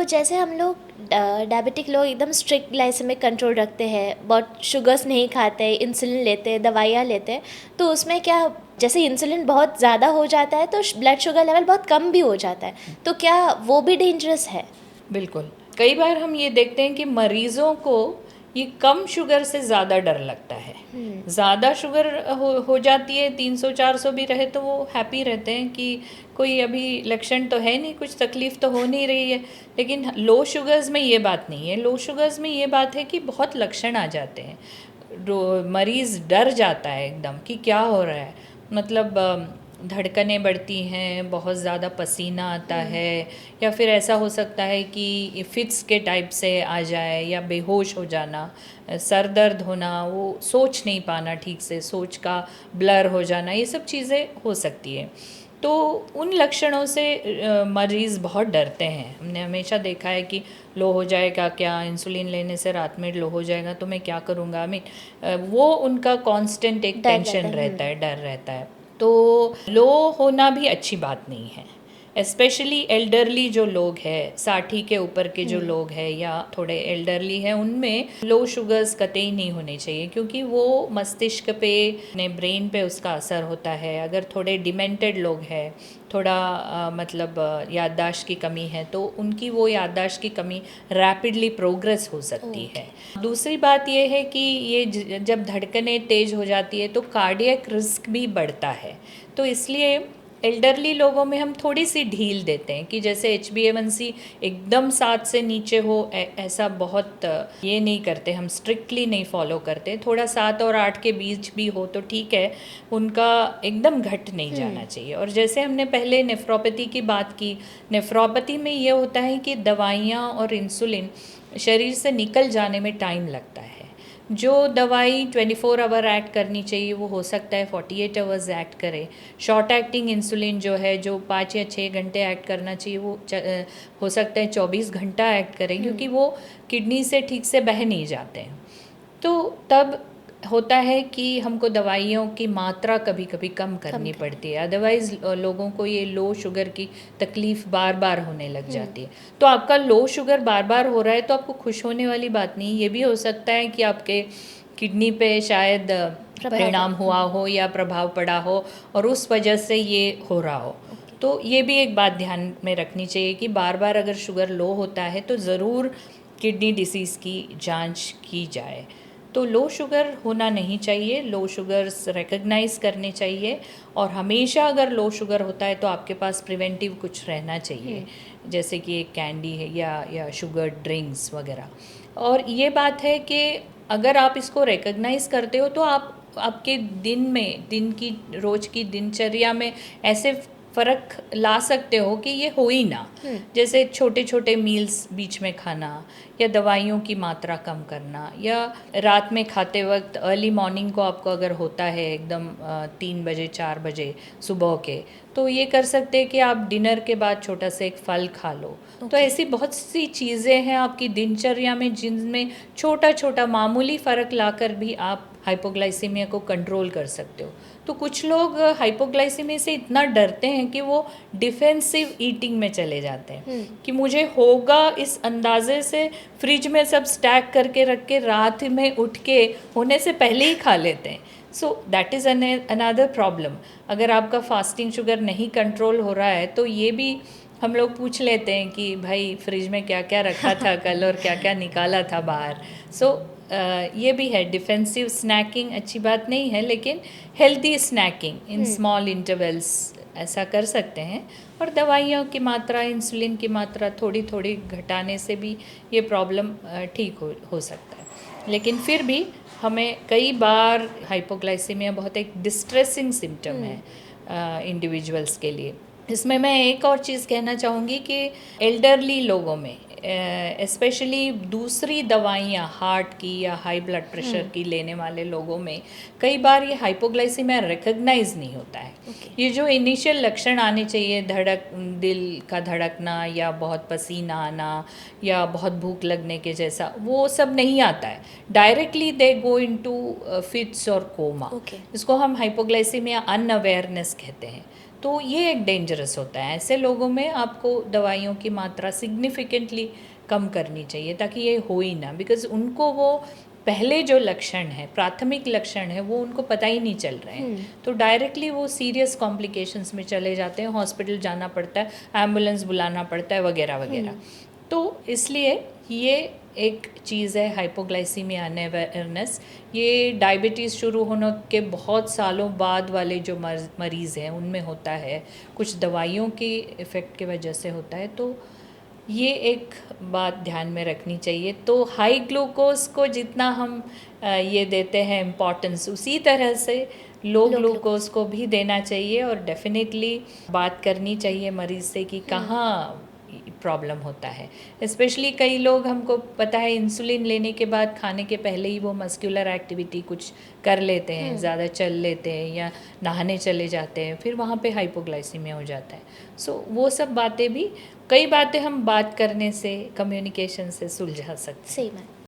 जैसे हम लोग डायबिटिक लोग एकदम स्ट्रिक्ट ग्लाइसेमिक कंट्रोल रखते हैं, बहुत शुगर्स नहीं खाते, इंसुलिन लेते हैं, दवाइयाँ लेते हैं, तो उसमें क्या, जैसे इंसुलिन बहुत ज़्यादा हो जाता है तो ब्लड शुगर लेवल बहुत कम भी हो जाता है, तो क्या वो भी डेंजरस है? बिल्कुल। कई बार हम ये देखते हैं कि मरीजों को ये कम शुगर से ज़्यादा डर लगता है। ज़्यादा शुगर हो जाती है, 300-400 भी रहे तो वो हैप्पी रहते हैं कि कोई अभी लक्षण तो है नहीं, कुछ तकलीफ़ तो हो नहीं रही है। लेकिन लो शुगर्स में ये बात नहीं है। लो शुगर्स में ये बात है कि बहुत लक्षण आ जाते हैं। मरीज़ डर जाता है एकदम कि क्या हो रहा है। मतलब धड़कनें बढ़ती हैं, बहुत ज़्यादा पसीना आता है, या फिर ऐसा हो सकता है कि फिट्स के टाइप से आ जाए, या बेहोश हो जाना, सर दर्द होना, वो सोच नहीं पाना ठीक से, सोच का ब्लर हो जाना, ये सब चीज़ें हो सकती है। तो उन लक्षणों से मरीज़ बहुत डरते हैं। हमने हमेशा देखा है कि लो हो जाएगा क्या, इंसुलिन लेने से रात में लो हो जाएगा तो मैं क्या करूँगा। वो उनका कांस्टेंट एक डर टेंशन रहता है। रहता है, डर रहता है। तो लो होना भी अच्छी बात नहीं है। स्पेशली एल्डरली जो लोग हैं, 60 के ऊपर के जो लोग हैं या थोड़े एल्डरली हैं, उनमें लो शुगर्स कतई नहीं होने चाहिए, क्योंकि वो मस्तिष्क पे, अपने ब्रेन पे उसका असर होता है। अगर थोड़े डिमेंटेड लोग हैं, थोड़ा मतलब याददाश्त की कमी है, तो उनकी वो याददाश्त की कमी रैपिडली प्रोग्रेस हो सकती है। दूसरी बात ये है कि ये जब धड़कनें तेज़ हो जाती है तो कार्डियक रिस्क भी बढ़ता है। तो इसलिए एल्डरली लोगों में हम थोड़ी सी ढील देते हैं कि जैसे HbA1c एकदम 7 से नीचे हो, ऐसा बहुत ये नहीं करते, हम स्ट्रिक्टली नहीं फॉलो करते। थोड़ा 7 और 8 के बीच भी हो तो ठीक है, उनका एकदम घट नहीं जाना चाहिए। और जैसे हमने पहले नेफ्रोपैथी की बात की, नेफ्रोपैथी में ये होता है कि दवाइयाँ और इंसुलिन शरीर से निकल जाने में टाइम लगता है। जो दवाई 24 आवर एक्ट करनी चाहिए वो हो सकता है 48 आवर्स एक्ट करे। शॉर्ट एक्टिंग इंसुलिन जो है, जो 5 या 6 घंटे एक्ट करना चाहिए, वो हो सकता है 24 घंटा एक्ट करें, क्योंकि वो किडनी से ठीक से बह नहीं जाते हैं। तो तब होता है कि हमको दवाइयों की मात्रा कभी कभी कम करनी पड़ती है, अदरवाइज़ लोगों को ये लो शुगर की तकलीफ़ बार बार होने लग जाती है। तो आपका लो शुगर बार बार हो रहा है तो आपको खुश होने वाली बात नहीं। ये भी हो सकता है कि आपके किडनी पे शायद परिणाम हुआ हो या प्रभाव पड़ा हो और उस वजह से ये हो रहा हो। तो ये भी एक बात ध्यान में रखनी चाहिए कि बार बार अगर शुगर लो होता है तो ज़रूर किडनी डिसीज़ की जांच की जाए। तो लो शुगर होना नहीं चाहिए, लो शुगर्स रिकग्नाइज़ करने चाहिए। और हमेशा अगर लो शुगर होता है तो आपके पास प्रिवेंटिव कुछ रहना चाहिए, जैसे कि एक कैंडी है या शुगर ड्रिंक्स वगैरह। और ये बात है कि अगर आप इसको रिकग्नाइज़ करते हो तो आप आपके दिन की रोज़ की दिनचर्या में ऐसे फ़र्क ला सकते हो कि ये हो ही ना। जैसे छोटे छोटे मील्स बीच में खाना, या दवाइयों की मात्रा कम करना, या रात में खाते वक्त अर्ली मॉर्निंग को आपको अगर होता है एकदम 3 बजे 4 बजे सुबह के, तो ये कर सकते हैं कि आप डिनर के बाद छोटा सा एक फल खा लो। तो ऐसी बहुत सी चीज़ें हैं आपकी दिनचर्या में जिनमें छोटा छोटा मामूली फ़र्क लाकर भी आप हाइपोग्लाइसीमिया को कंट्रोल कर सकते हो। तो कुछ लोग हाइपोग्लाइसीमिया से इतना डरते हैं कि वो डिफेंसिव ईटिंग में चले जाते हैं कि मुझे होगा इस अंदाजे से फ्रिज में सब स्टैक करके रख के रात में उठ के होने से पहले ही खा लेते हैं। So that is another problem. अगर आपका फास्टिंग शुगर नहीं कंट्रोल हो रहा है तो ये भी हम लोग पूछ लेते हैं कि भाई फ्रिज में क्या क्या रखा था कल और क्या क्या निकाला था बाहर। सो ये भी है, डिफेंसिव स्नैकिंग अच्छी बात नहीं है, लेकिन healthy snacking in small intervals ऐसा कर सकते हैं। और दवाइयों की मात्रा, इंसुलिन की मात्रा थोड़ी थोड़ी घटाने से भी ये प्रॉब्लम ठीक हो सकता है। लेकिन फिर भी हमें कई बार हाइपोग्लाइसीमिया बहुत एक डिस्ट्रेसिंग सिम्टम है इंडिविजुअल्स के लिए। इसमें मैं एक और चीज़ कहना चाहूँगी कि एल्डरली लोगों में स्पेशली दूसरी दवाइयाँ हार्ट की या हाई ब्लड प्रेशर की लेने वाले लोगों में कई बार ये हाइपोग्लाइसीमिया रिकग्नाइज नहीं होता है। ये जो इनिशियल लक्षण आने चाहिए, दिल का धड़कना या बहुत पसीना आना या बहुत भूख लगने के जैसा, वो सब नहीं आता है। डायरेक्टली दे गो इनटू फिट्स और कोमा। इसको हम हाइपोग्लाइसीमिया अनअवेयरनेस कहते हैं। तो ये एक डेंजरस होता है। ऐसे लोगों में आपको दवाइयों की मात्रा सिग्निफिकेंटली कम करनी चाहिए ताकि ये हो ही ना, बिकॉज उनको वो पहले जो लक्षण है, प्राथमिक लक्षण है, वो उनको पता ही नहीं चल रहे हैं, तो डायरेक्टली वो सीरियस कॉम्प्लिकेशंस में चले जाते हैं, हॉस्पिटल जाना पड़ता है, एम्बुलेंस बुलाना पड़ता है वगैरह वगैरह। तो इसलिए ये एक चीज़ है हाइपोग्लाइसीमिया अवेयरनेस। ये डायबिटीज़ शुरू होने के बहुत सालों बाद वाले जो मरीज़ हैं उनमें होता है, कुछ दवाइयों की इफ़ेक्ट की वजह से होता है, तो ये एक बात ध्यान में रखनी चाहिए। तो हाई ग्लूकोज को जितना हम ये देते हैं इम्पॉर्टेंस, उसी तरह से लो ग्लूकोज को भी देना चाहिए, और डेफिनेटली बात करनी चाहिए मरीज़ से कि कहाँ प्रॉब्लम होता है। स्पेशली कई लोग, हमको पता है, इंसुलिन लेने के बाद खाने के पहले ही वो मस्कुलर एक्टिविटी कुछ कर लेते हैं, ज़्यादा चल लेते हैं या नहाने चले जाते हैं, फिर वहाँ पे हाइपोग्लाइसीमिया हो जाता है। सो वो सब बातें भी, कई बातें हम बात करने से, कम्युनिकेशन से सुलझा सकते हैं। सही में।